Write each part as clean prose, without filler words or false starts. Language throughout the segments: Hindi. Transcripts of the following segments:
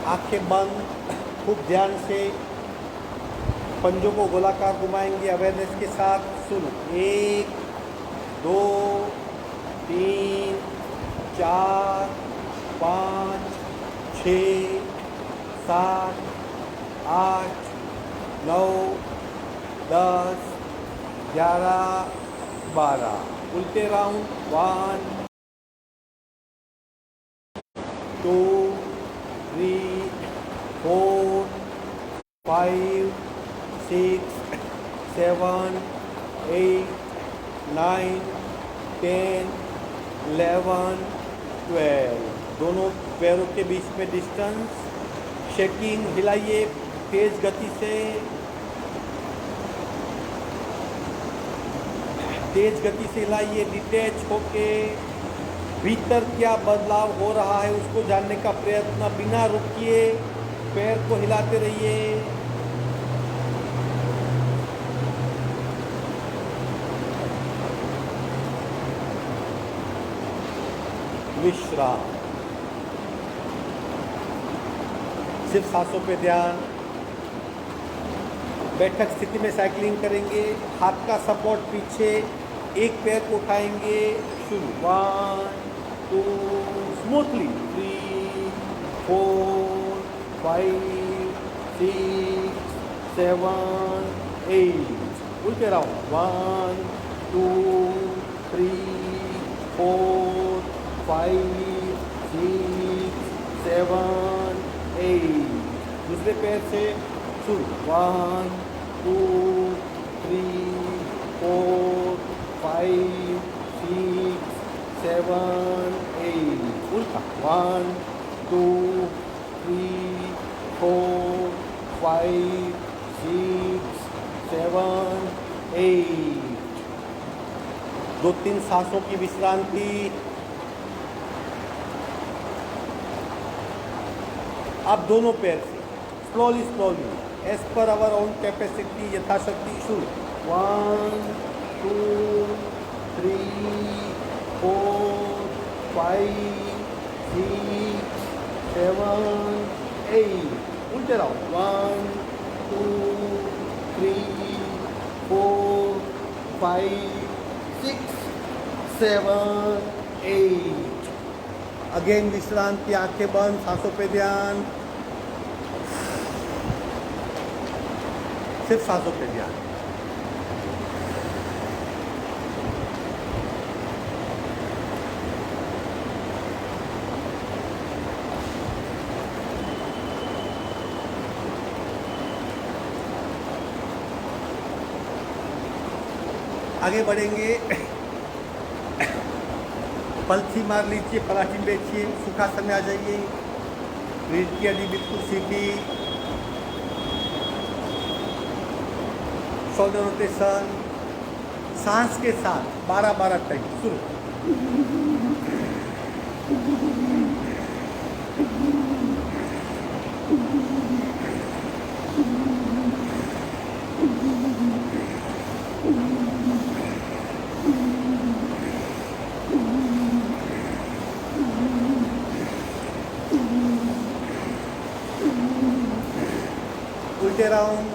आंखें बंद, खूब ध्यान से पंजों को गोलाकार घुमाएंगे अवेयरनेस के साथ। सुनो, 1 2 3 4 5 6 7 8 9 10 11 12। उल्टे राउंड 1 2 3 4 5 6 7 8 9 10 11 12। दोनों पैरों के बीच में डिस्टेंस। शेकिंग, हिलाइए तेज गति से, तेज गति से हिलाइए। डिटैच होके भीतर क्या बदलाव हो रहा है उसको जानने का प्रयत्न, बिना रुकिए पैर को हिलाते रहिए। विश्राम, सिर्फ सांसों पे ध्यान। बैठक स्थिति में साइकिलिंग करेंगे, हाथ का सपोर्ट पीछे, एक पैर को उठाएंगे। शुरू 1 2 स्मूथली 3 4 5 6 7 8। उल्टे राउंड 1 2 3 4 5 6 7 8। दूसरे पैर से शुरू 1 2 3 4 5 6 7 8। उल्टा 1 2 3 4 5 6 7 8। 2-3 सांसों की विश्रांति। अब दोनों पैर से slowly as per our own capacity, यथाशक्ति। शुरू 1 2 3 4 5 6 7 8। उल्टे राउंड 1 2 3 4 5 6 7 8। अगेन विश्रांति, आंखें बंद, सांसों पे ध्यान, सिर्फ सांसों पे ध्यान। आगे बढ़ेंगे, पलथी मार लीजिए, पलाठी बैठिए, सुखासन में आ जाइए। रीढ़ की हड्डी बिल्कुल सीधी, शोल्डर रोटेशन, सांस के साथ 12-12 टाइम। शुरू 2 राउंड।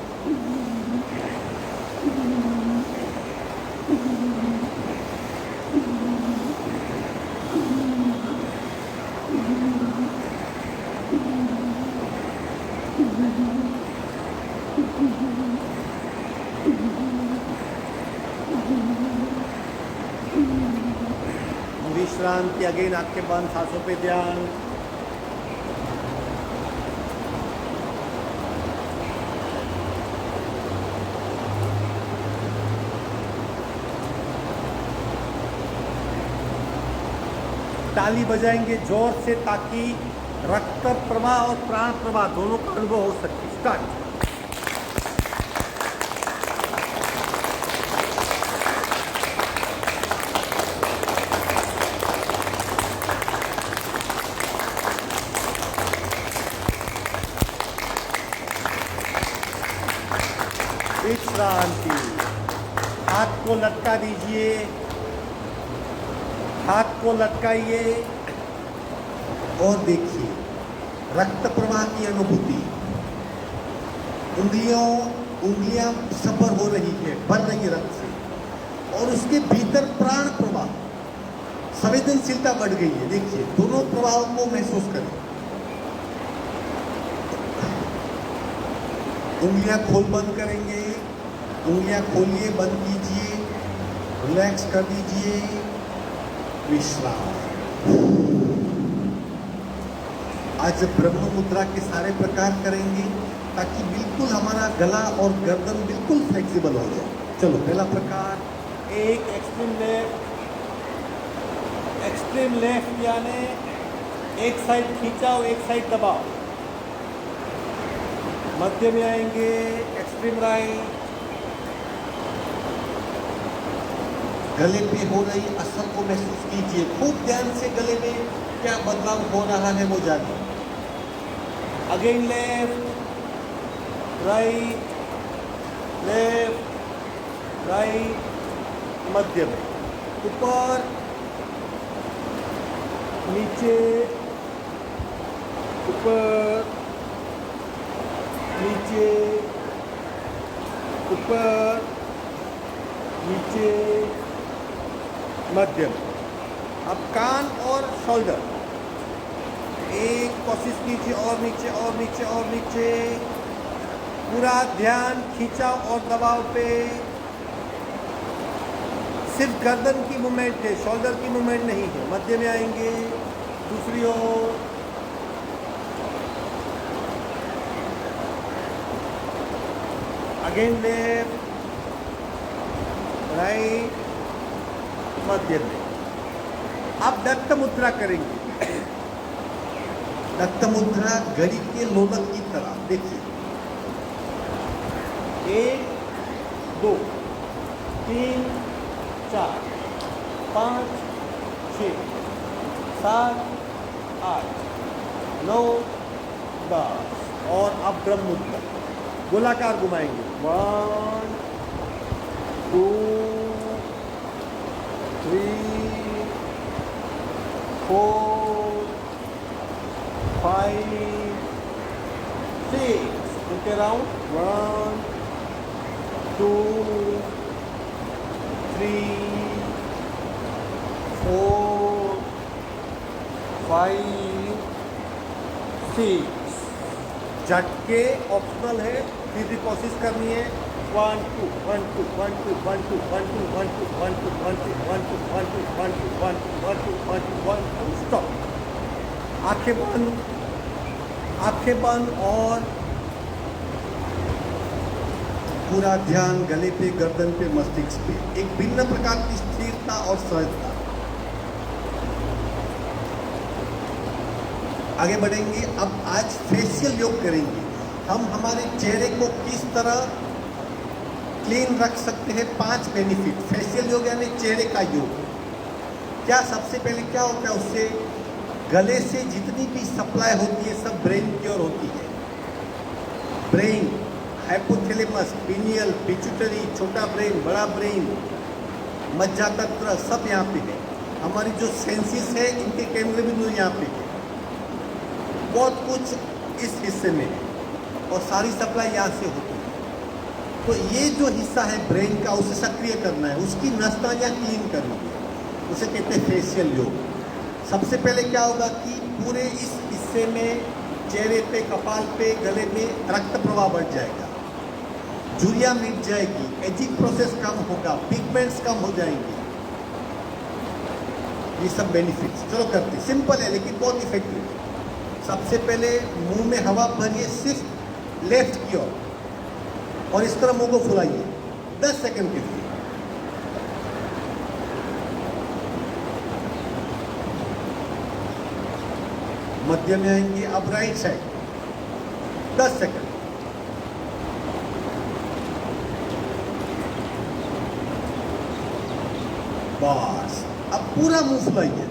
विश्रांति, अगेन आपके बंद, सांसों पे ध्यान। ताली बजाएंगे जोर से ताकि रक्त प्रवाह और प्राण प्रवाह दोनों का अनुभव हो सके। स्टार्ट। विश्रांति, हाथ को लटका दीजिए, हाथ को लटकाइए और देखिए रक्त प्रवाह की अनुभूति, उंगलियां सफर हो रही है, बढ़ रही है रक्त से, और उसके भीतर प्राण प्रवाह, संवेदनशीलता बढ़ गई है। देखिए, दोनों प्रवाहों को महसूस करें। उंगलियां खोल बंद करेंगे, उंगलियां खोलिए, बंद कीजिए, रिलैक्स कर दीजिए, विश्राम। आज ब्रह्म मुद्रा के सारे प्रकार करेंगे ताकि बिल्कुल हमारा गला और गर्दन बिल्कुल फ्लेक्सिबल हो जाए। चलो, पहला प्रकार, एक एक्सट्रीम लेफ्ट यानी एक साइड खींचाओ, एक साइड दबाओ। मध्य में आएंगे एक्सट्रीम राइट। गले पे हो रही असर को महसूस कीजिए, खूब ध्यान से गले में क्या बदलाव हो रहा है वो जानिए। Again left right, left right, मध्य में, ऊपर नीचे, ऊपर नीचे, ऊपर नीचे, मध्य में। अब कान और शोल्डर, एक कोशिश कीजिए, और नीचे और नीचे और नीचे, पूरा ध्यान खींचाव और दबाव पे। सिर्फ गर्दन की मूवमेंट है, शोल्डर की मूवमेंट नहीं है। मध्य में आएंगे, दूसरी ओर, अगेन लेफ्ट राइट, मध्य में। अब दत्त मुद्रा करेंगे। दत्त मुद्रा घड़ी के लोलक की तरह। देखिए, 1 2 3 4 5 6 7 8 9 10। और अब ब्रह्म मुद्रा गोलाकार घुमाएंगे। 1 2 3 4 5 6। Look around. 1 2 3 4 5 6। झटके ऑप्शनल है, सीधी कोशिश करनी है। 1 2 1 2 1 2 1 2 1 2 1 2 1 2 1 2 1 2 1 2 1 2 1 2 1 2 1 2 1 2। स्टॉप। आंखें बंद, आंखें बंद, और पूरा ध्यान गले पे, गर्दन पे, मस्तिष्क पे। एक भिन्न प्रकार की स्थिरता और सहजता। आगे बढ़ेंगे। अब आज फेशियल योग करेंगे। हम हमारे चेहरे को किस तरह क्लीन रख सकते हैं। 5 बेनिफिट। फेशियल योग यानी चेहरे का योग। क्या सबसे पहले क्या होता है, उससे गले से जितनी भी सप्लाई होती है सब ब्रेन की ओर होती है। ब्रेन, हाइपोथैलेमस, पिनियल, पिट्यूटरी, छोटा ब्रेन, बड़ा ब्रेन, मज्जातंत्र, सब यहाँ पे है। हमारी जो सेंसेस है, इनके केंद्र बिंदु यहाँ पे है। बहुत कुछ इस हिस्से में है और सारी सप्लाई यहाँ से होती है। तो ये जो हिस्सा है ब्रेन का, उसे सक्रिय करना है, उसकी नसनालियाँ क्लीन करनी है, उसे कहते हैं फेशियल योग। सबसे पहले क्या होगा कि पूरे इस हिस्से में, चेहरे पे, कपाल पे, गले में रक्त प्रवाह बढ़ जाएगा, झुर्रियाँ मिट जाएगी, एजिंग प्रोसेस कम होगा, पिगमेंट्स कम हो जाएंगे। ये सब बेनिफिट्स। चलो करते, सिंपल है लेकिन बहुत इफेक्टिव है। सबसे पहले मुंह में हवा भरिए, सिर्फ लेफ्ट की ओर, और इस तरह मुंह को फुलाइए 10 सेकंड के लिए। मध्य में आएंगे। अब राइट साइड 10 सेकंड। बस, अब पूरा मुंह फुलाइए।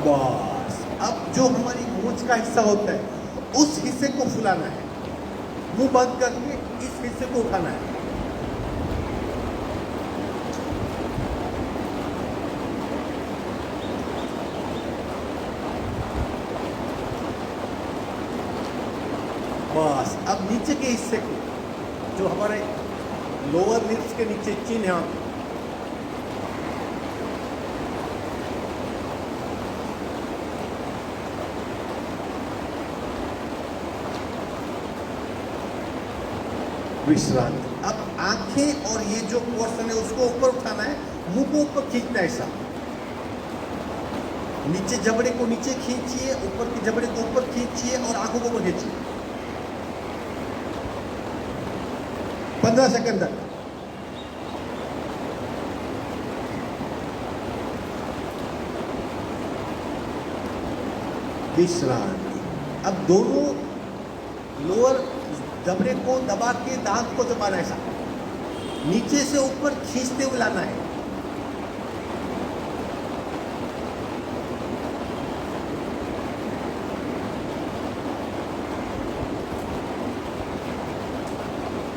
बस, अब जो हमारी मूंछ का हिस्सा होता है उस हिस्से को फुलाना है। मुंह बंद करके इस हिस्से को उठाना है। नीचे के हिस्से को, जो हमारे लोअर लिप्स के नीचे चिन है, यहाँ विश्रांति। अब आंखें और ये जो पोर्शन है उसको ऊपर उठाना है, मुंह को ऊपर खींचना है ऐसा। नीचे जबड़े को नीचे खींचिए, ऊपर के जबड़े को ऊपर खींचिए और आंखों को ऊपर खींचिए। 15 सेकंड तक। विश्रांति। अब दोनों लोअर जबड़े को दबा के दांत को दबाना है ऐसा, नीचे से ऊपर खींचते हुए लाना है।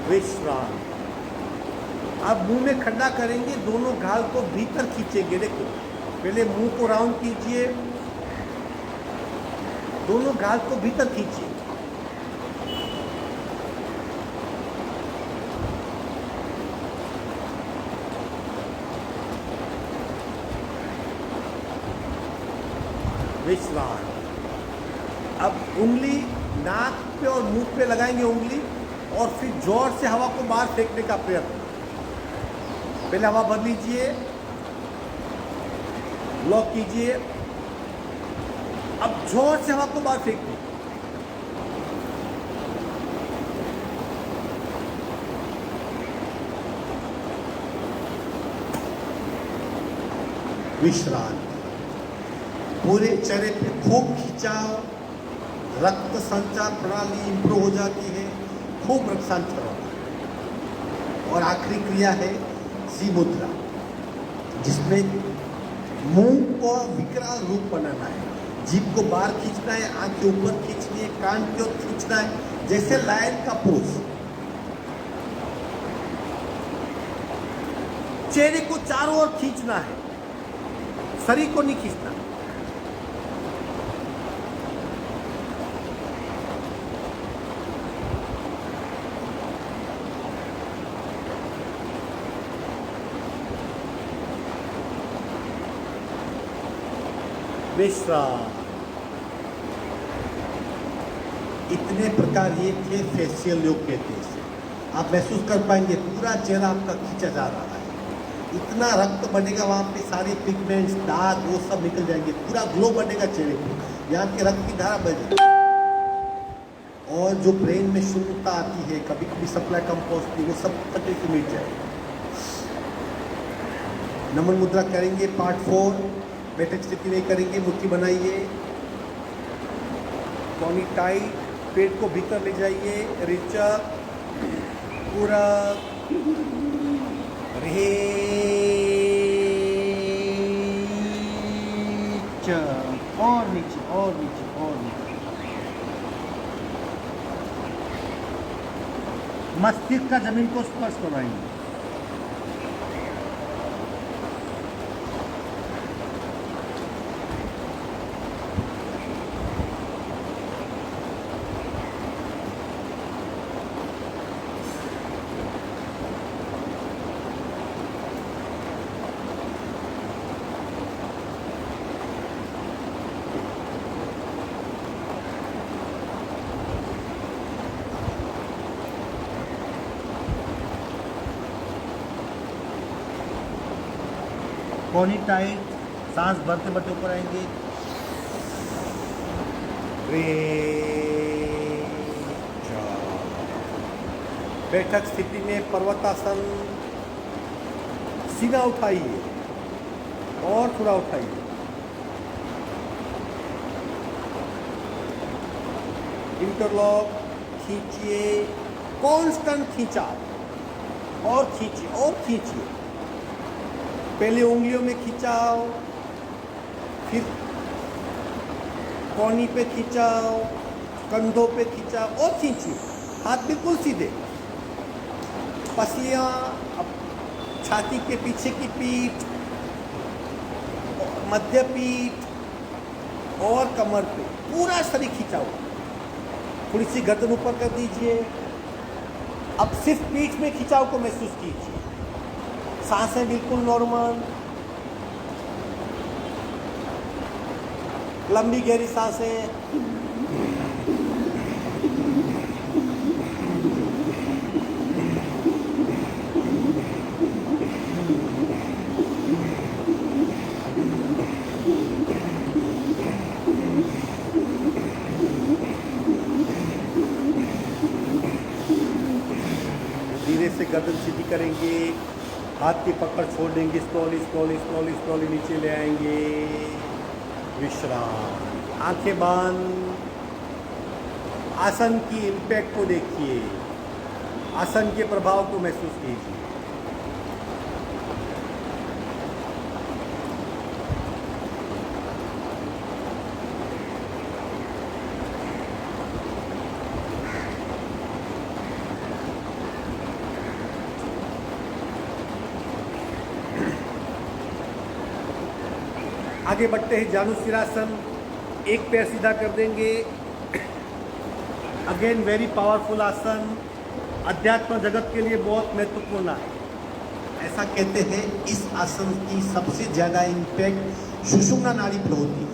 विश्राम। अब मुंह में खड्डा करेंगे, दोनों गाल को भीतर खींचेंगे। देखो, पहले मुंह को राउंड कीजिए, दोनों गाल को भीतर खींचिए। विश्राम। अब उंगली नाक पे और मुंह पे लगाएंगे उंगली, और फिर जोर से हवा को बाहर फेंकने का प्रयत्न। पहले हवा भर लीजिए, लॉक कीजिए, अब जोर से हवा को बाहर फेंकिए। विश्रांति। पूरे चेहरे पे खूब खिंचाव, रक्त संचार प्रणाली इंप्रूव हो जाती है, खूब रक्त संचार होता है। और आखिरी क्रिया है सी मुद्रा, जिसमें मुंह को विकराल रूप बनाना है। जीभ को बाहर खींचना है, आंख के ऊपर खींचनी है, कान की ओर खींचना है, जैसे लायन का पोज। चेहरे को चारों ओर खींचना है, शरीर को नहीं खींचना। विश्राम। इतने प्रकार ये थे फेशियल योग कहते हैं इसे। आप महसूस कर पाएंगे पूरा चेहरा आपका खींचा जा रहा है, इतना रक्त बनेगा, वहाँ पे सारे पिगमेंट्स, दाग, वो सब निकल जाएंगे, पूरा ग्लो बनेगा चेहरे पे, यहाँ के रक्त की धारा बनेगी। और जो ब्रेन में शून्यता आती है, कभी कभी सप्लाई कम पहुँचती है, वो सब तकलीफ से मिट जाएगी। नमन मुद्रा करेंगे पार्ट 4। बैठक स्थिति नहीं करेंगे, मुट्ठी बनाइए, कॉनी टाइट, पेट को भीतर ले जाइए, रिचक, पूरा और नीचे और नीचे और नीचे। मस्तिष्क का जमीन को स्पर्श कराएंगे। कॉनी टाइट, सांस भरते भरते ऊपर आएंगे। बैठक स्थिति में पर्वतासन, सीना उठाइए और थोड़ा उठाइए। इंटरलॉक खींचिए, कांस्टेंट खींचाव, और खींचिए और खींचिए। पहले उंगलियों में खिंचाओ, फिर कॉनी पे खिंचाओ, कंधों पे खिंचाओ और खींचिए। हाथ बिल्कुल सीधे, पसलियाँ, छाती के पीछे की पीठ, मध्य पीठ और कमर पे पूरा शरीर खिंचाओ। थोड़ी सी गर्दन ऊपर कर दीजिए, अब सिर्फ पीठ में खिंचाव को महसूस कीजिए, सांसें बिल्कुल नॉर्मल, लंबी गहरी सांसें। धीरे से गर्दन सीधी करेंगे, हाथ की पकड़ छोड़ देंगे, स्लोली स्लोली स्लोली स्लोली नीचे ले आएंगे, विश्राम। आंखें बंद। आसन की इम्पैक्ट को देखिए, आसन के प्रभाव को महसूस कीजिए। आगे बढ़ते हैं जानुशिरासन। एक पैर सीधा कर देंगे। अगेन वेरी पावरफुल आसन, अध्यात्म जगत के लिए बहुत महत्वपूर्ण है। ऐसा कहते हैं इस आसन की सबसे ज़्यादा इम्पैक्ट सुषुम्ना नाड़ी पर होती है।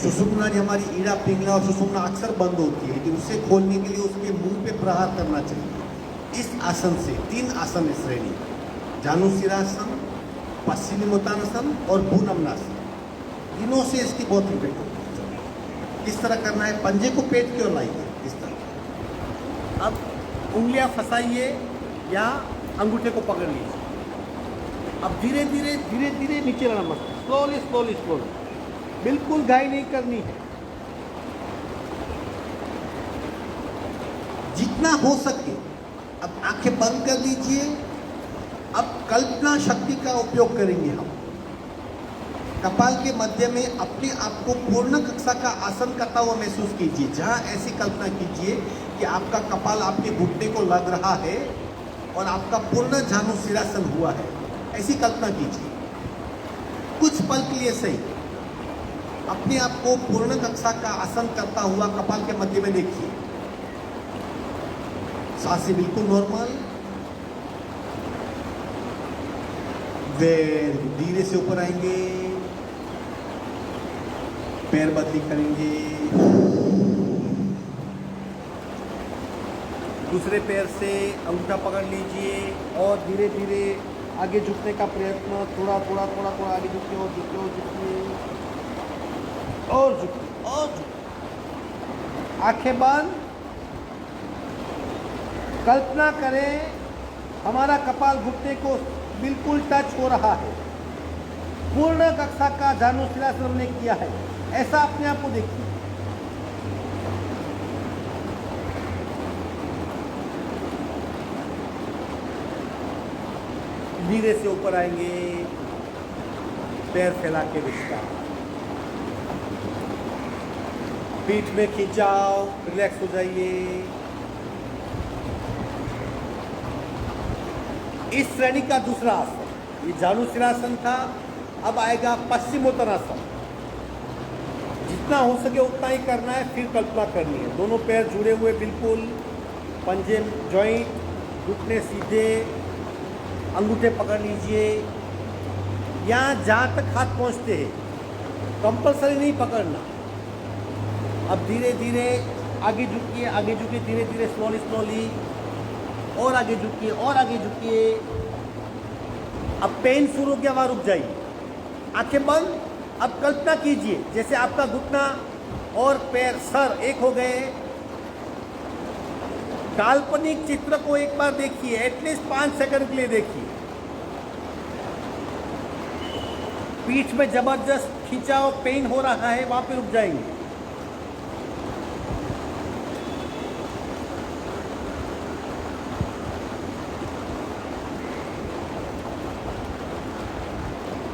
सुषुम्ना नाड़ी हमारी ईड़ा पिंगला और सुषुम्ना अक्सर बंद होती है, लेकिन उसे खोलने के लिए उसके मुंह पे प्रहार करना चाहिए। इस आसन से 3 आसन है श्रेणी, जानुशिरासन, पश्चिमोत्तानासन और भूनमनासन। तीनों से इसकी बहुत इम्पैक्ट होती है। किस तरह करना है, पंजे को पेट की ओर लाइए, इस तरह। अब उंगलियां फंसाइए या अंगूठे को पकड़ लीजिए। अब धीरे धीरे धीरे धीरे नीचे लाना मत, स्लोली स्लोली स्लोली, बिल्कुल घाई नहीं करनी है। जितना हो सके अब आंखें बंद कर लीजिए। अब कल्पना शक्ति का उपयोग करेंगे हम। कपाल के मध्य में अपने आप को पूर्ण कक्षा का आसन करता हुआ महसूस कीजिए, जहाँ ऐसी कल्पना कीजिए कि आपका कपाल आपके घुटने को लग रहा है और आपका पूर्ण जानुशिरासन हुआ है। ऐसी कल्पना कीजिए कुछ पल के लिए सही। अपने आप को पूर्ण कक्षा का आसन करता हुआ कपाल के मध्य में देखिए। सांसें बिल्कुल नॉर्मल। धीरे से ऊपर आएंगे, पैर बदली करेंगे, दूसरे पैर से अंगूठा पकड़ लीजिए और धीरे धीरे आगे झुकने का प्रयत्न। थोड़ा थोड़ा थोड़ा थोड़ा आगे झुकिए और झुकिए और झुकिए और झुकिए और झुकिए। आंखें बंद। कल्पना करें हमारा कपाल घुटने को बिल्कुल टच हो रहा है। पूर्ण कक्षा का जानुशिरासन हमने किया है, ऐसा अपने आप को देखिए। धीरे से ऊपर आएंगे, पैर फैला के विश्राम। पीठ में खिंचाव, रिलैक्स हो जाइए। इस श्रेणी का दूसरा आसन, ये जानुशिरासन था। अब आएगा पश्चिमोत्तानासन। जितना हो सके उतना ही करना है, फिर कल्पना करनी है। दोनों पैर जुड़े हुए बिल्कुल, पंजे जॉइंट, घुटने सीधे, अंगूठे पकड़ लीजिए। यहाँ जहाँ तक हाथ पहुँचते हैं, कंपल्सरी नहीं पकड़ना। अब धीरे धीरे आगे झुकिए, आगे झुकिए, धीरे धीरे स्लोली स्लोली, और आगे झुकिए और आगे झुकिए। अब पेन शुरू हो गया, वहाँ रुक जाइए। आंखें बंद। अब कल्पना कीजिए जैसे आपका घुटना और पैर, सर एक हो गए। काल्पनिक चित्र को एक बार देखिए, एटलीस्ट 5 सेकंड के लिए देखिए। पीठ में जबरदस्त खिंचाव, पेन हो रहा है, वहां पे रुक जाएंगे।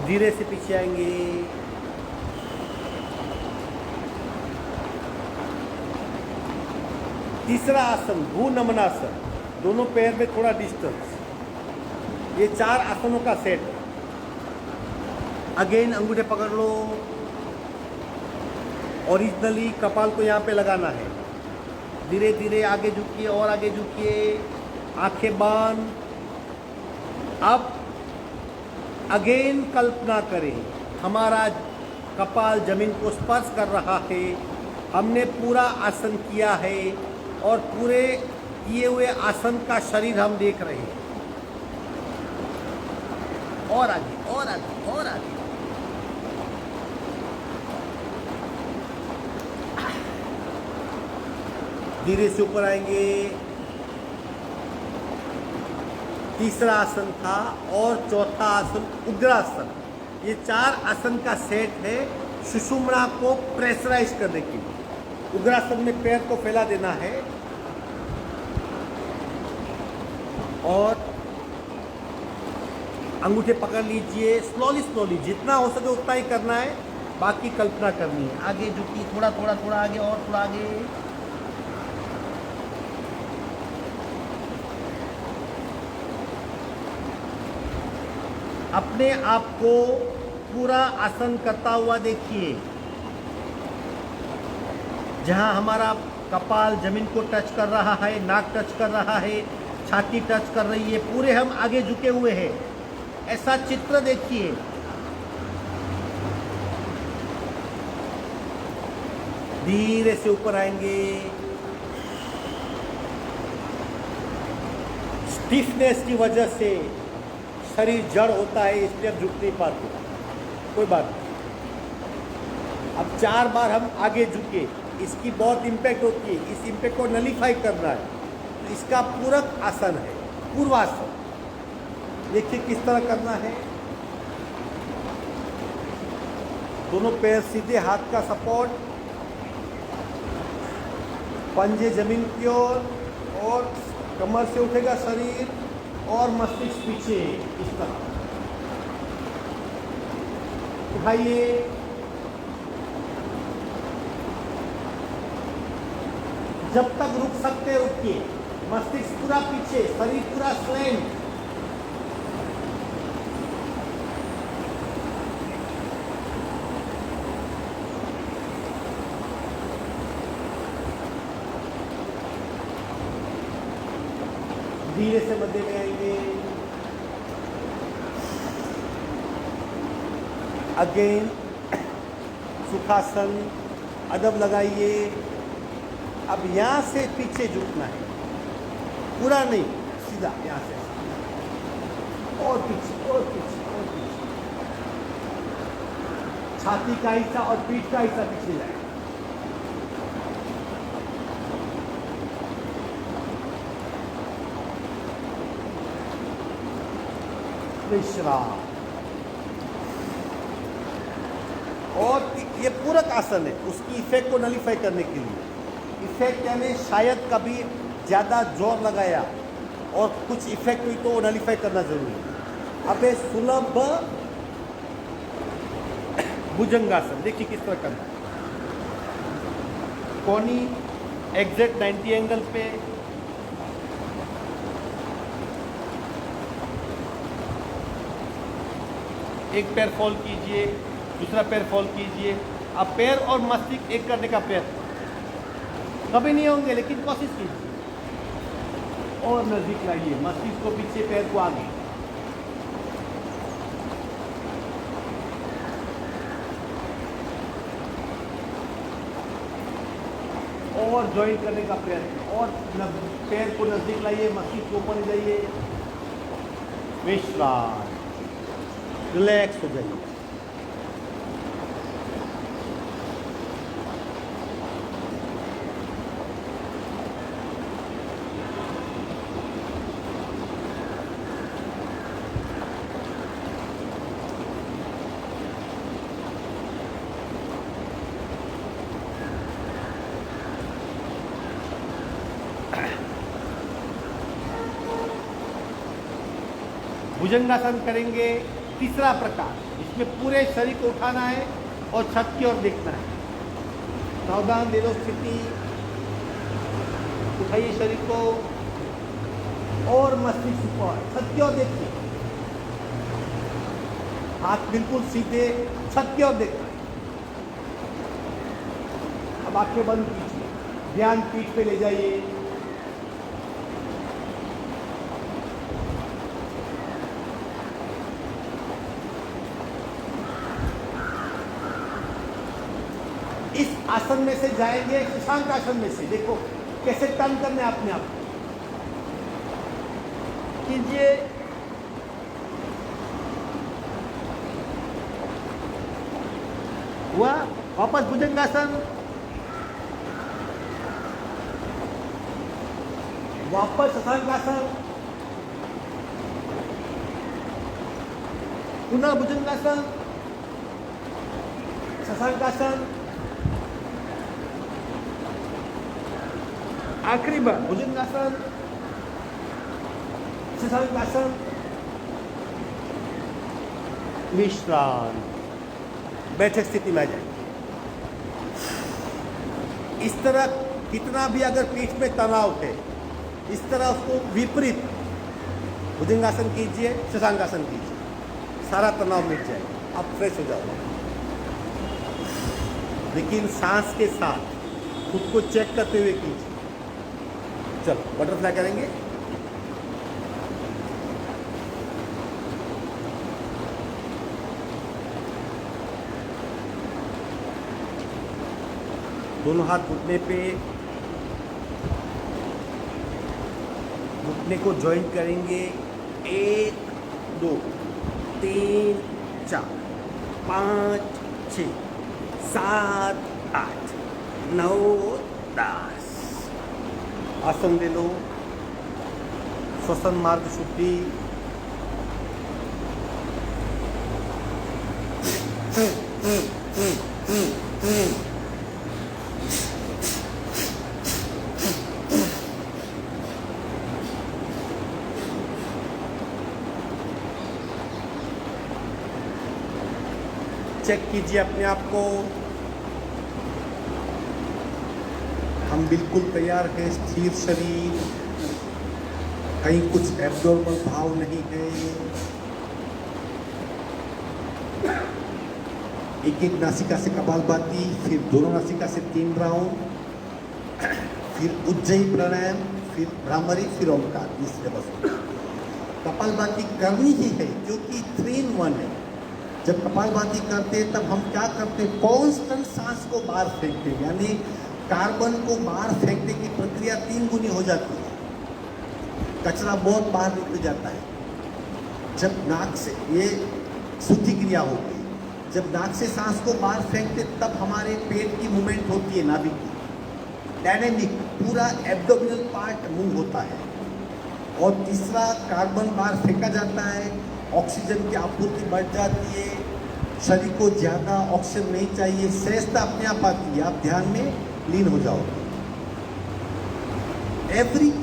धीरे से पीछे आएंगे। तीसरा आसन भूनमनासन, दोनों पैर में थोड़ा डिस्टेंस। ये 4 आसनों का सेट है। अगेन अंगूठे पकड़ लो। ओरिजिनली कपाल को यहाँ पे लगाना है। धीरे धीरे आगे झुकिए और आगे झुकिए। आंखें बंद। अब अगेन कल्पना करें, हमारा कपाल जमीन को स्पर्श कर रहा है, हमने पूरा आसन किया है और पूरे किए हुए आसन का शरीर हम देख रहे हैं। और आगे और आगे और आगे। धीरे से ऊपर आएंगे। तीसरा आसन था और चौथा आसन उग्रासन। ये 4 आसन का सेट है सुषुम्ना को प्रेशराइज करने के लिए। उग्रासन में पैर को फैला देना है और अंगूठे पकड़ लीजिए। स्लोली स्लोली, जितना हो सके उतना ही करना है, बाकी कल्पना करनी है। आगे झुकी, थोड़ा थोड़ा थोड़ा आगे और थोड़ा आगे। अपने आप को पूरा आसन करता हुआ देखिए। जहां हमारा कपाल जमीन को टच कर रहा है, नाक टच कर रहा है, छाती टच कर रही है, पूरे हम आगे झुके हुए हैं, ऐसा चित्र देखिए। धीरे से ऊपर आएंगे। स्टिफनेस की वजह से शरीर जड़ होता है, इसलिए हम झुक नहीं पाते, कोई बात नहीं। अब 4 बार हम आगे झुके, इसकी बहुत इम्पैक्ट होती है, इस इम्पैक्ट को नलीफाई करना है। तो इसका पूरक आसन है पूर्वासन। देखिए किस तरह करना है। दोनों पैर सीधे, हाथ का सपोर्ट, पंजे जमीन की ओर और कमर से उठेगा शरीर और मस्तिष्क पीछे इस तरह। उठाइए। जब तक रुक सकते रुकिए। मस्तिष्क पूरा पीछे, शरीर पूरा स्लैंट। धीरे से मध्य में आएंगे। अगेन सुखासन, अदब लगाइए। अब यहाँ से पीछे झुकना है, पूरा नहीं, सीधा यहाँ से और पीछे और पीछे और पीछे। छाती का हिस्सा और पीठ का हिस्सा पीछे जाए। विश्राम। और ये पूरक आसन है, उसकी इफेक्ट को नलीफाई करने के लिए। इफेक्ट यानी शायद कभी ज़्यादा जोर लगाया और कुछ इफेक्ट हुई तो वो नलीफाई करना जरूरी है। अब ये सुलभ भुजंगासन देखिए किस तरह करना है। कोनी एग्जैक्ट 90 एंगल पे, एक पैर फॉल कीजिए, दूसरा पैर फॉल कीजिए। अब पैर और मस्तिष्क एक करने का प्रयत्न कभी नहीं होंगे, लेकिन कोशिश कीजिए। और नजदीक लाइए, मस्तिष्क को पीछे, पैर को आगे। और ज्वाइन करने का प्रयत्न, और पैर को नजदीक लाइए, मस्तिष्क को ऊपर ले जाइए। विश्राम, रिलैक्स हो जाइए। भुजंगासन करेंगे, तीसरा प्रकार, इसमें पूरे शरीर को उठाना है और छत की ओर देखना है। सावधान दे लो स्थिति, उठाइए शरीर को और मस्तिष्क पर, छत की ओर देखिए। हाथ बिल्कुल सीधे, छत की ओर देखना है। अब आंखें बंद कीजिए, ध्यान पीठ पे ले जाइए। आसन में से जाएंगे शशांक आसन में से। देखो कैसे टर्न करने अपने आप कीजिए। हुआ, वापस भुजंगासन, वापस शशांकासन, पुनः भुजंगासन, शशांकासन, आखिरी बार भुजंगासन, शशांकासन, विश्राम, बैठक स्थिति में आ जाए। इस तरह कितना भी अगर पीठ में तनाव है, इस तरह उसको विपरीत भुजंगासन कीजिए, शशांकासन कीजिए, सारा तनाव मिट जाएगा, आप फ्रेश हो जाओगे। लेकिन सांस के साथ खुद को चेक करते हुए कीजिए। चलो बटरफ्लाई करेंगे। दोनों हाथ घुटने पे, घुटने को जॉइंट करेंगे। 1 2 3 4 5 6 7 8 9 10। आसन ले लो, श्वसन मार्ग शुद्धि। चेक कीजिए अपने आप को। हम बिल्कुल तैयार हैं, स्थिर शरीर, कहीं कुछ एब्नॉर्मल भाव नहीं है। एक एक नासिका से कपालभाति, फिर दोनों नासिका से 3 राउंड, फिर उज्जयी प्राणायाम, फिर भ्रामरी, फिर ओंकार। तीसरे बस कपालभाति करनी ही है क्योंकि 3 in 1 है। जब कपालभाति करते हैं तब हम क्या करते हैं, कांस्टेंट सांस को बाहर फेंकते हैं, यानी कार्बन को बाहर फेंकने की प्रक्रिया 3 गुनी हो जाती है। कचरा बहुत बाहर निकल जाता है जब नाक से, ये शुद्धि क्रिया होती है। जब नाक से सांस को बाहर फेंकते तब हमारे पेट की मूवमेंट होती है, नाभि की डायनेमिक, पूरा एब्डोमिनल पार्ट मूव होता है। और तीसरा, कार्बन बाहर फेंका जाता है, ऑक्सीजन की आपूर्ति बढ़ जाती है, शरीर को ज़्यादा ऑक्सीजन नहीं चाहिए, श्रेष्ठता अपने आप आती है, आप ध्यान में लीन हो जाओगे।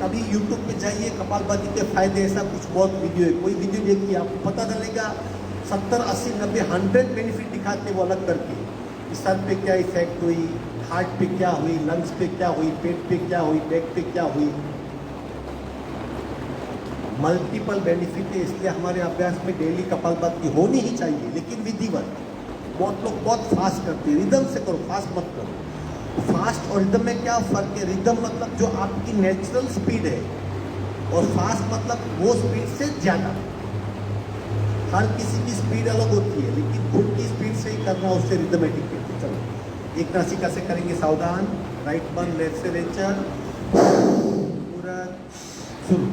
कभी यूट्यूब पे जाइए, कपालभाति के फायदे, ऐसा कुछ बहुत वीडियो है, कोई वीडियो देखिए, आपको पता चलेगा 70 80 90 100 बेनिफिट दिखाते वो अलग करके। इस सर पे क्या इफेक्ट हुई, हार्ट पे क्या हुई, लंग्स पे क्या हुई, पेट पे क्या हुई, बैक पे क्या हुई, मल्टीपल बेनिफिट है। इसलिए हमारे अभ्यास में डेली कपालभाति होनी ही चाहिए, लेकिन विधिवत। बहुत लोग बहुत फास्ट करते हैं, रिदम से करो, फास्ट मत करो। फास्ट और रिदम में क्या फ़र्क है? रिदम मतलब जो आपकी नेचुरल स्पीड है, और फास्ट मतलब वो स्पीड से ज़्यादा। हर किसी की स्पीड अलग होती है, लेकिन खुद की स्पीड से ही करना उससे रिदमेटिक कहते हैं। चलो एक नासिका से करेंगे, सावधान, राइट बन, लेफ्ट से रेचर, पूरा शुरू।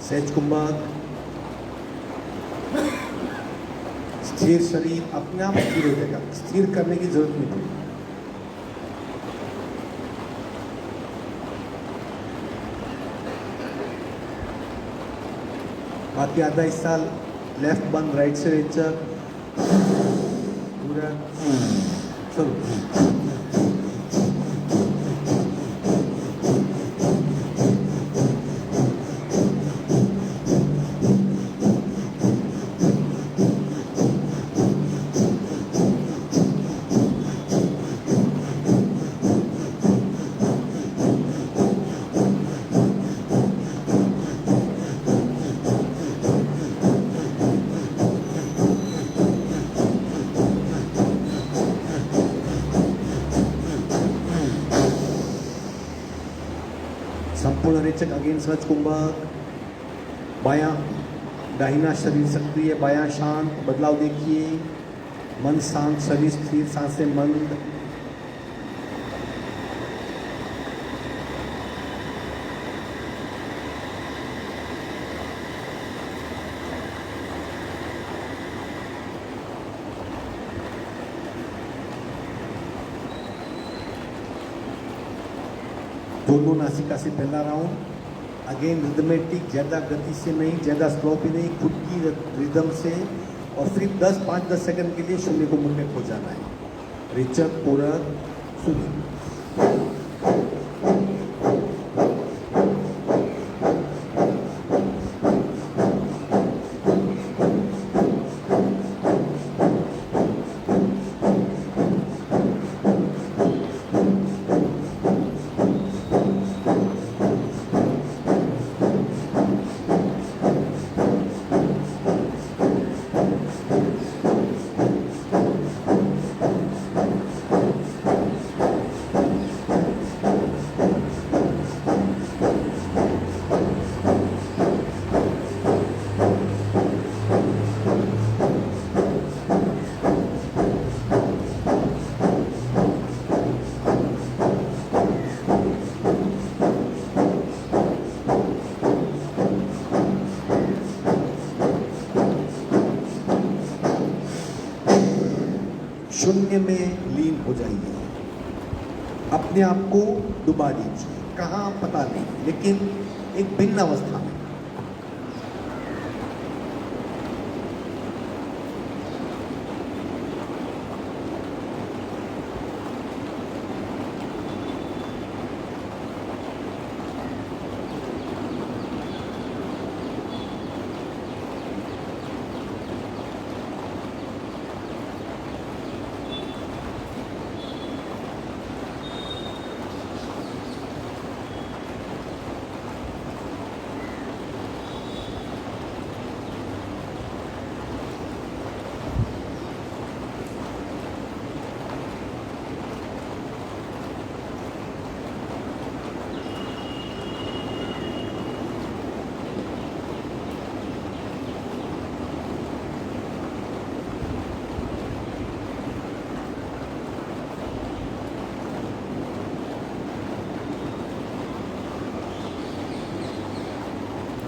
सहज कुंभक, स्थिर शरीर अपने आप स्थिर हो जाएगा, स्थिर करने की जरूरत नहीं पड़ेगी। बाकी आधा हिस्सा लेफ्ट बन, राइट से रेचर, पूरा चलो। संपूर्ण रेचक अगेन सहज कुंभक, बायां दाहिना शरीर सक्रिय, बायां शांत, बदलाव देखिए, मन शांत, शरीर स्थिर, सांसें मंद। दोनों नासिका से पहला राउंड अगेन रिदमेटिक, ज़्यादा गति से नहीं, ज़्यादा स्लो भी नहीं, खुद की रिदम से, और सिर्फ 5-10 सेकंड के लिए शून्य को मुंह में खो जाना है। रेचक, पूरक, शून्य। शून्य में लीन हो जाइए, अपने आप को डुबा दीजिए, कहाँ पता नहीं, लेकिन एक भिन्न अवस्था में।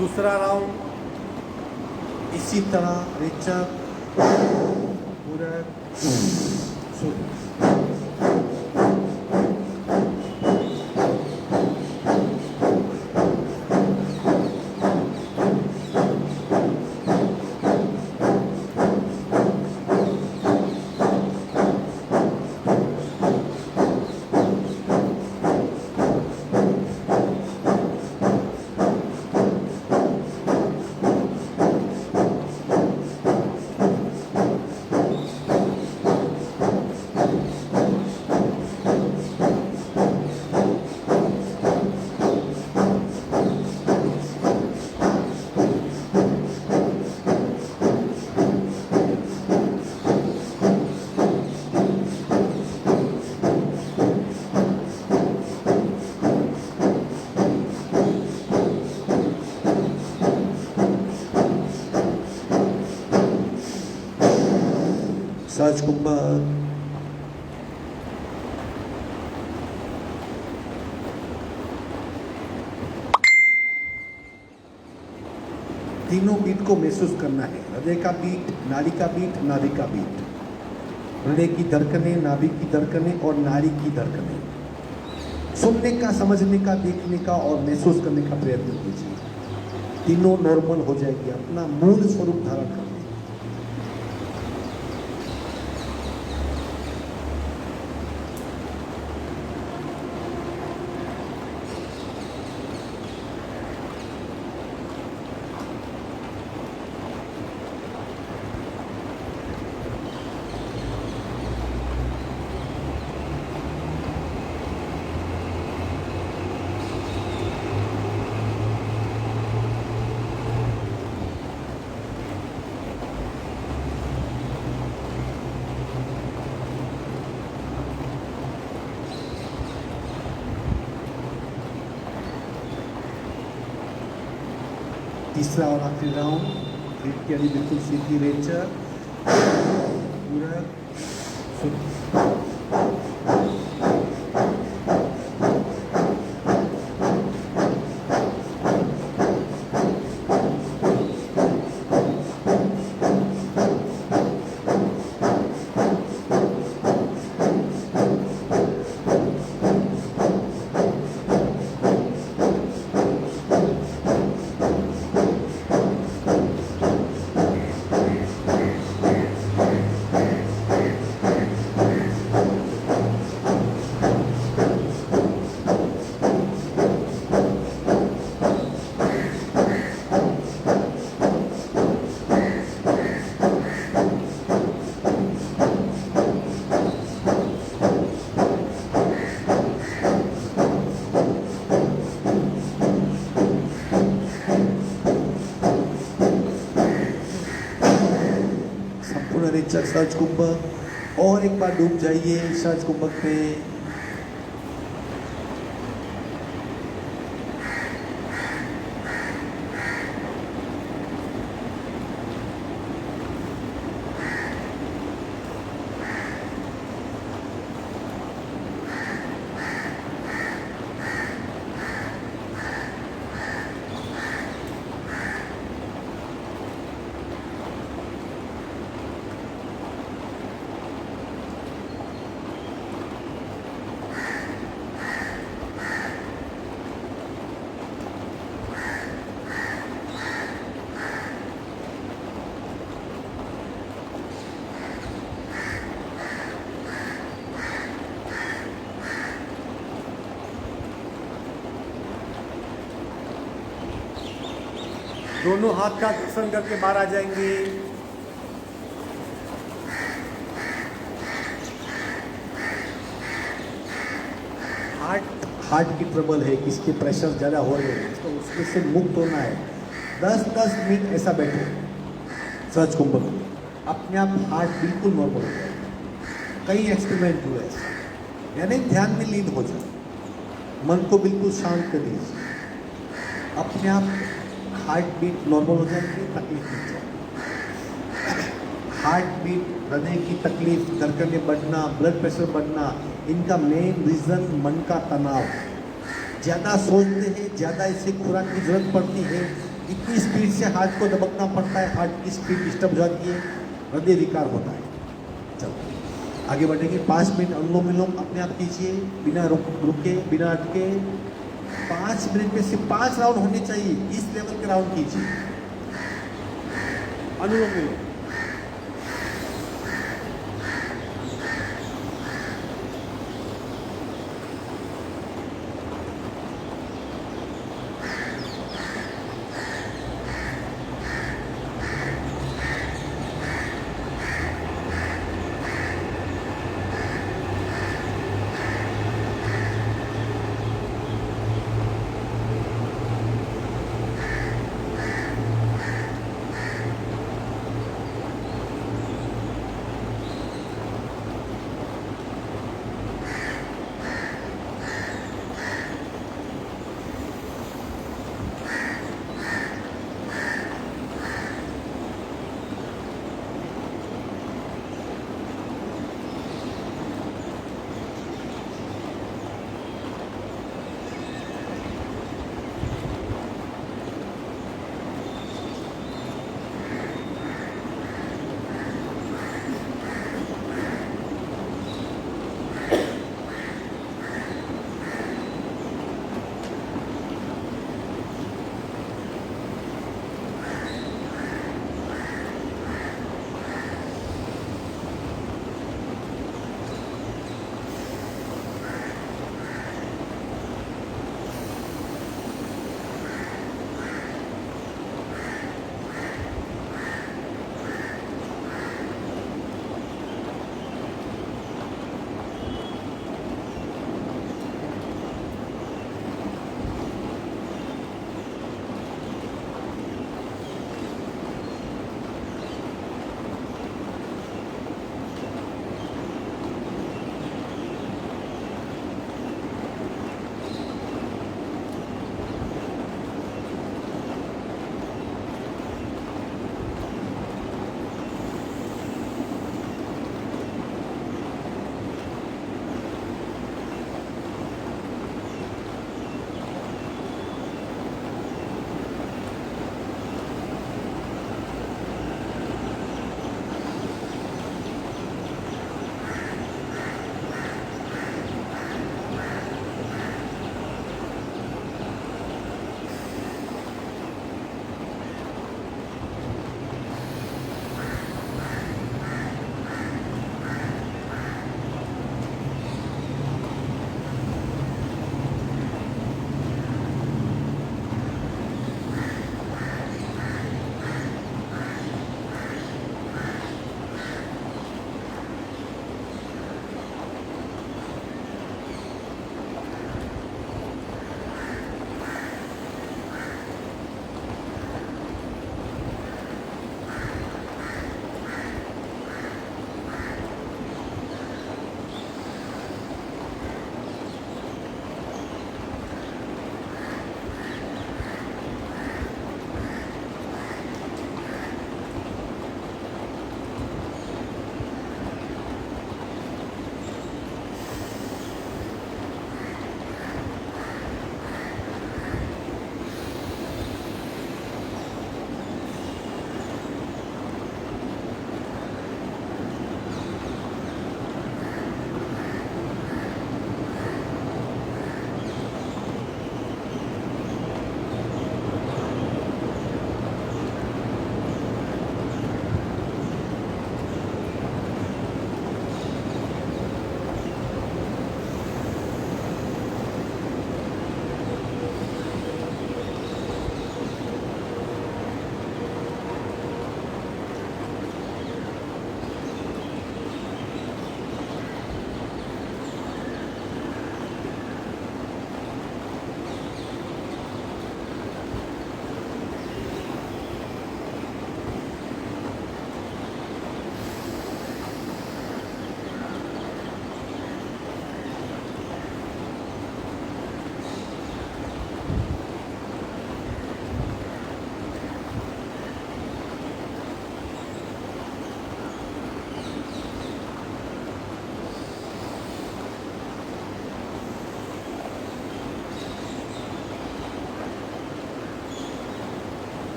दूसरा राउंड इसी तरह रेचक, पूरक, शून्य। सहज कुंभक, तीनों बीट को महसूस करना है। हृदय का बीट, नाड़ी का बीट, नाभि का बीट। हृदय की धड़कनें, नाभि की धड़कनें और नाड़ी की धड़कनें। सुनने का, समझने का, देखने का और महसूस करने का प्रयत्न कीजिए। तीनों नॉर्मल हो जाएगी, अपना मूल स्वरूप धारण कर। तीसरा और आखिरी राउंड, ग्रिप की अड़ी बिल्कुल सीधी, रेचर पूरा संपूर्ण रेचर सहज कुंभक। और एक बार डूब जाइए सहज कुंभक में। दोनों हाथ का घर्षण करके बाहर आ जाएंगे। हार्ट की ट्रबल है, किसके प्रेशर ज़्यादा हो रहे हैं, तो उसमें से मुक्त होना है। 10-10 मिनट ऐसा बैठो सहज कुंभक में, अपने आप हार्ट बिल्कुल नॉर्मल हो जाए। कई एक्सपेरिमेंट हुए ऐसा, यानी ध्यान में लीन हो जाए, मन को बिल्कुल शांत कर दीजिए, अपने आप हार्ट बीट नॉर्मल हो जाएगी, तकलीफ नहीं जाए। हार्ट बीट, हृदय की तकलीफ, धड़कनें बढ़ना, ब्लड प्रेशर बढ़ना, इनका मेन रीज़न मन का तनाव। ज़्यादा सोचते हैं, ज़्यादा इससे खुराक की जरूरत पड़ती है, इतनी स्पीड से हार्ट को दबकना पड़ता है, हार्ट की स्पीड डिस्टर्ब हो जाती है, हृदय विकार होता है। चलो आगे बढ़ेंगे। 5 मिनट अनुलोम विलोम अपने आप कीजिए, बिना रुके, बिना अटके। 5 मिनट में सिर्फ 5 राउंड होने चाहिए, इस लेवल के राउंड कीजिए अनुलोम विलोम।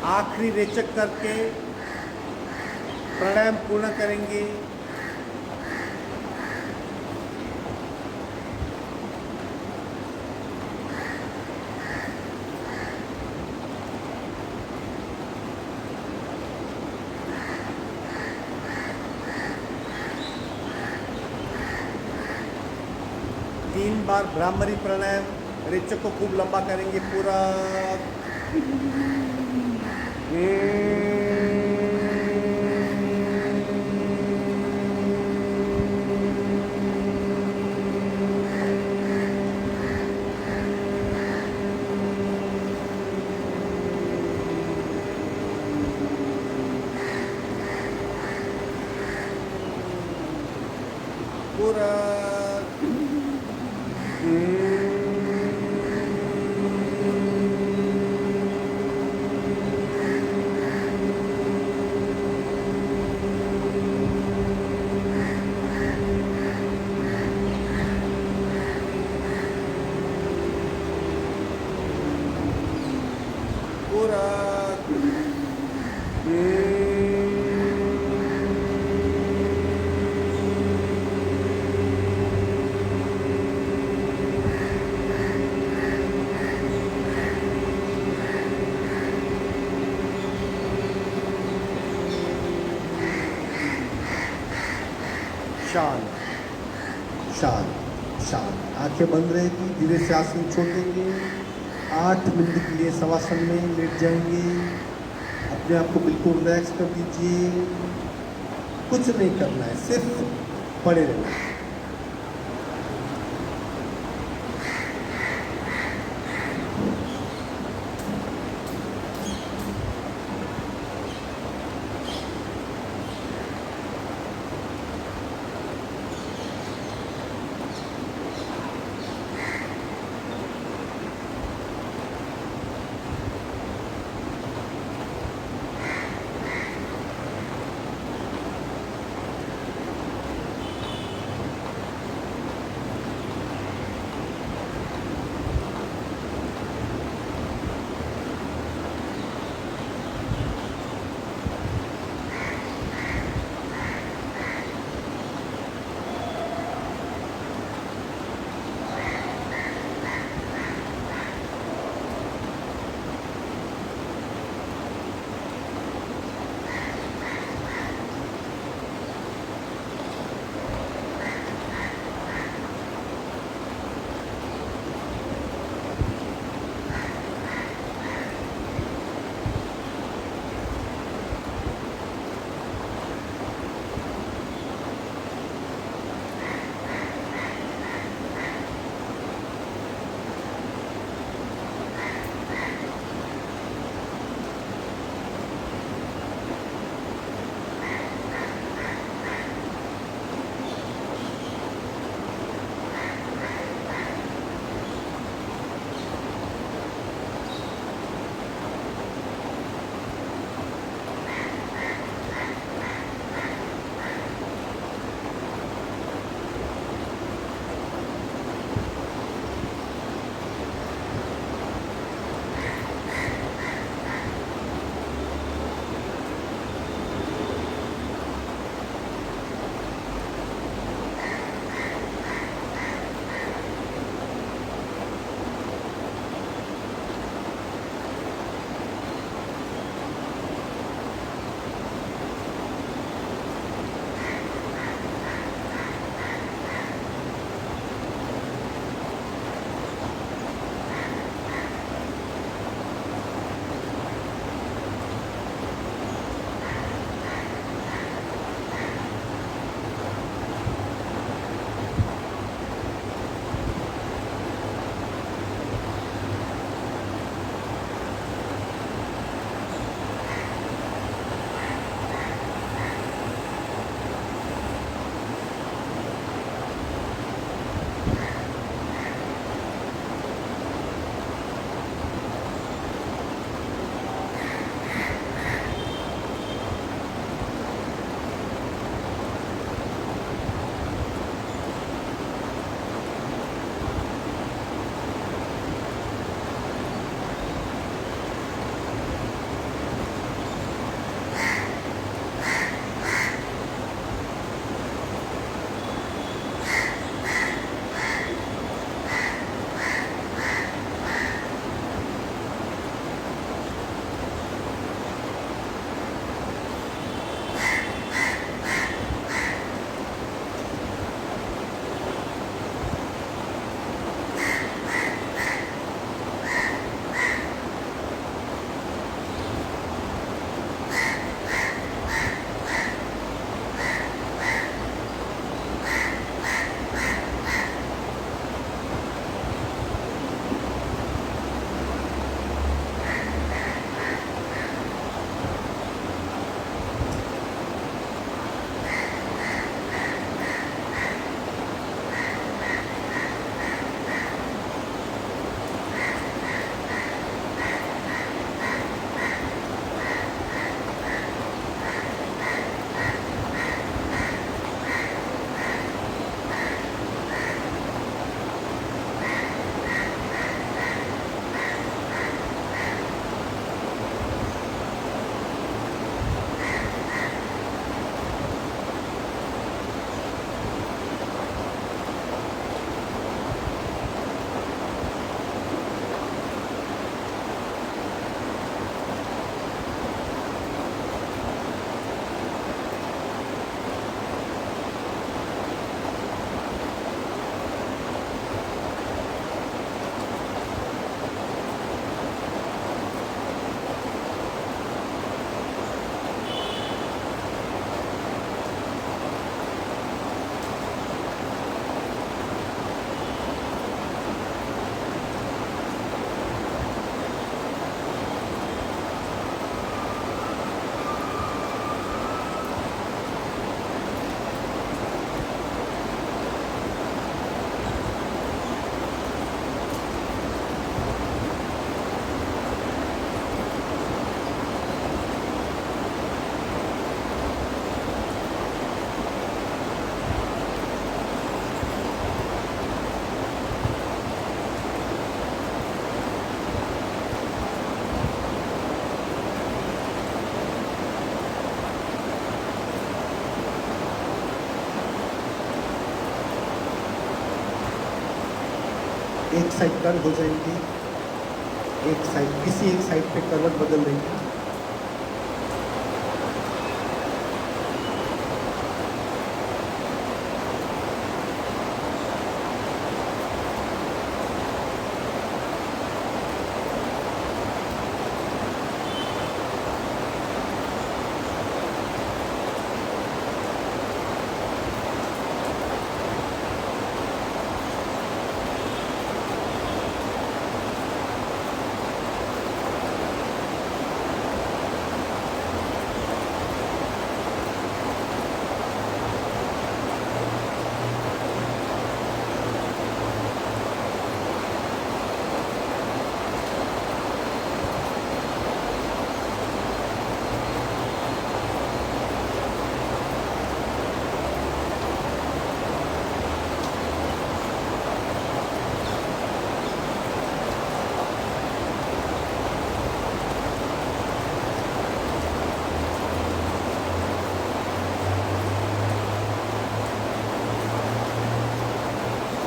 आखिरी रेचक करके प्राणायाम पूर्ण करेंगे। तीन बार भ्रामरी प्राणायाम, रेचक को खूब लंबा करेंगे पूरा। पूरा पूरा शांत शांत शांत। आंखें बंद रहेगी, धीरे से आसन छोड़ देंगे। 8 मिनट के लिए शवासन में लेट जाएंगे। अपने आप को बिल्कुल रिलैक्स कर दीजिए। कुछ नहीं करना है, सिर्फ पड़े रहना है। साइड टर्न हो जाएंगे, एक साइड किसी एक साइड पे करवट बदल देंगे।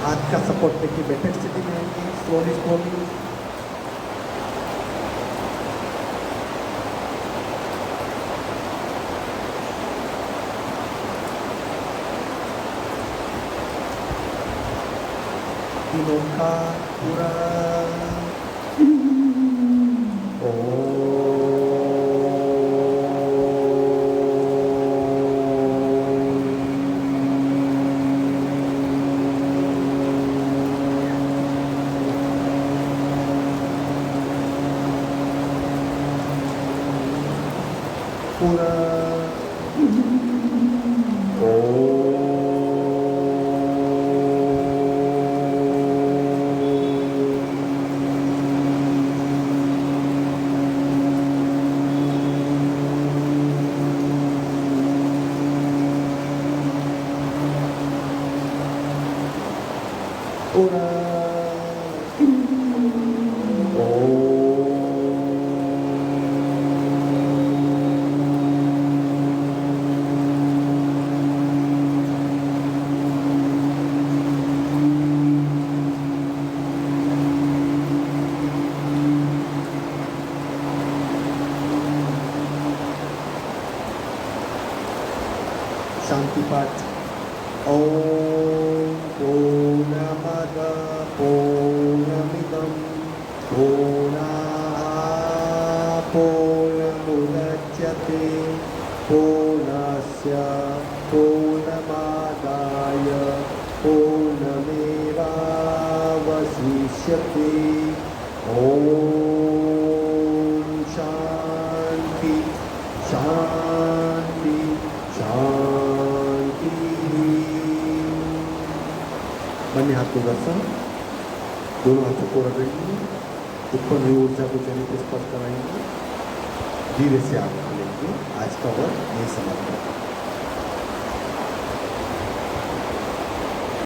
हाथ का सपोर्ट लेके बैठक स्थिति में आएंगे, स्लोली स्लोली। तीनों का पूरा पूरा पूरा शांति पाठ। ओम पूर्णमद पूर्णमिदं पूर्णात् पूर्णमुदच्यते पूर्णस्य पूर्णमादाय पूर्णमेवावशिष्यते। ओम शांति शांति शांति। बन्ने हाथ को दर्शन, दोनों हाथों को रगड़ेंगे, ऊपर हुई ऊर्जा को चेहरे पे स्पर्श कराएंगे, धीरे से आग खोलेंगे। आज का वर्क यही समाप्त होगा।